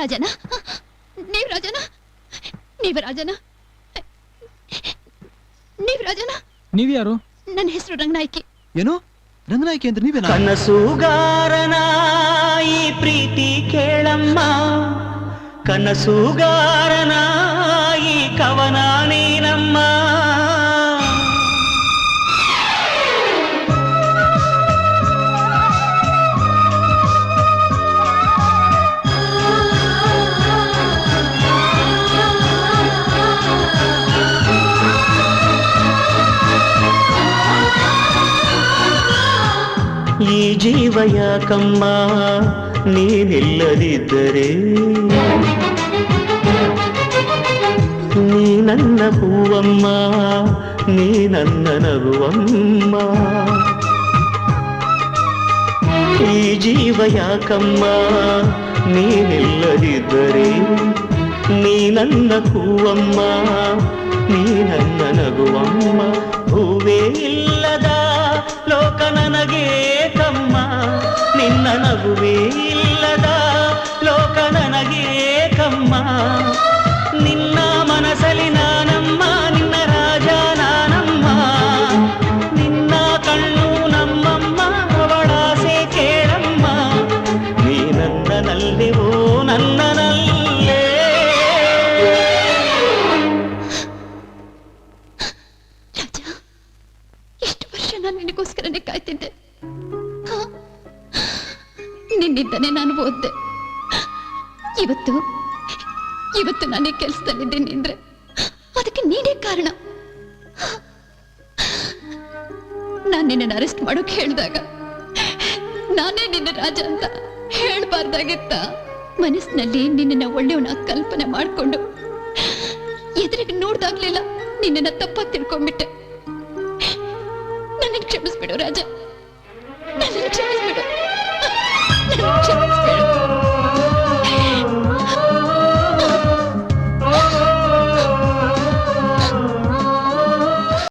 ರಾಜನ ನೀವ್ ರಾಜನ ನೀವ್ ರಾಜನ ನೀವ್ ರಾಜನ ನೀವ್ಯಾರು? ನನ್ನ ಹೆಸರು ರಂಗನಾಯ್ಕಿ. ಏನು ರಂಗನಾಯ್ಕಿ ಅಂತ ನೀವೇನಾ? ಕನಸುಗಾರನ ಈ ಪ್ರೀತಿ ಕೇಳಮ್ಮ, ಕನಸುಗಾರನ ಈ ಕವನ ನೀನಮ್ಮ. ಈ ಜೀವ ಯಾಕಮ್ಮ ನೀನಿಲ್ಲದಿದ್ದರೆ, ನೀ ನನ್ನ ಹೂವಮ್ಮ, ನೀ ನನ್ನ ನಗುವಮ್ಮ. ಈ ಜೀವ ಯಾಕಮ್ಮ ನೀನಿಲ್ಲದಿದ್ದರೆ, ನೀ ನನ್ನ ಹೂವಮ್ಮ, ನೀ ನನ್ನ ನಗುವಮ್ಮ. ಹೂವೇ ಇಲ್ಲದ ಲೋಕ ನನಗೆ ಕಮ್ಮ, ನಿನ್ನ ನಗುವೇ ಇಲ್ಲದ ಲೋಕ ನನಗೆ ಕಮ್ಮ. ನಿನ್ನ ಮನಸಲಿ ನಾನಮ್ಮ, ನಿನ್ನ ರಾಜ ನಾನಮ್ಮ, ನಿನ್ನ ಕಣ್ಣು ನಮ್ಮಮ್ಮ, ಅವಳಾಸೆ ಕೇಳಮ್ಮ. ನೀ ನನ್ನನಲ್ಲೇ ಓ ನನ್ನನಲ್ಲೇ. ರಾಜ, ಎಷ್ಟು ವರ್ಷ ನಾನು ನಿನಗೋಸ್ಕರನೇ ಕಾಯ್ತಿದ್ದೆ. ನಿನ್ನಿಂದನೇ ನಾನು ಓದ್ದೆ. ಇವತ್ತು ನಾನೇ ಕೆಲಸದಲ್ಲಿದ್ದೇನೆ ಅಂದ್ರೆ ಅದಕ್ಕೆ ನೀನೇ ಕಾರಣ. ನಾನು ನಿನ್ನನ್ನು ಅರೆಸ್ಟ್ ಮಾಡೋಕೆ ಹೇಳಿದಾಗ ನಾನೇ ನಿನ್ನ ರಾಜ ಅಂತ ಹೇಳ್ಬಾರ್ದಾಗಿತ್ತ. ಮನಸ್ಸಿನಲ್ಲಿ ನಿನ್ನನ್ನ ಒಳ್ಳೆಯವನ ಕಲ್ಪನೆ ಮಾಡಿಕೊಂಡು ಎದುರಿಗೆ ನೋಡ್ದಾಗ್ಲಿಲ್ಲ ನಿನ್ನನ್ನ ತಪ್ಪಾಗಿ ತಿಳ್ಕೊಂಡ್ಬಿಟ್ಟೆ. ನನ್ನನ್ನು ಕ್ಷಮಿಸ್ಬಿಡು ರಾಜ, ನನ್ನನ್ನು ಕ್ಷಮಿಸ್ಬಿಡು.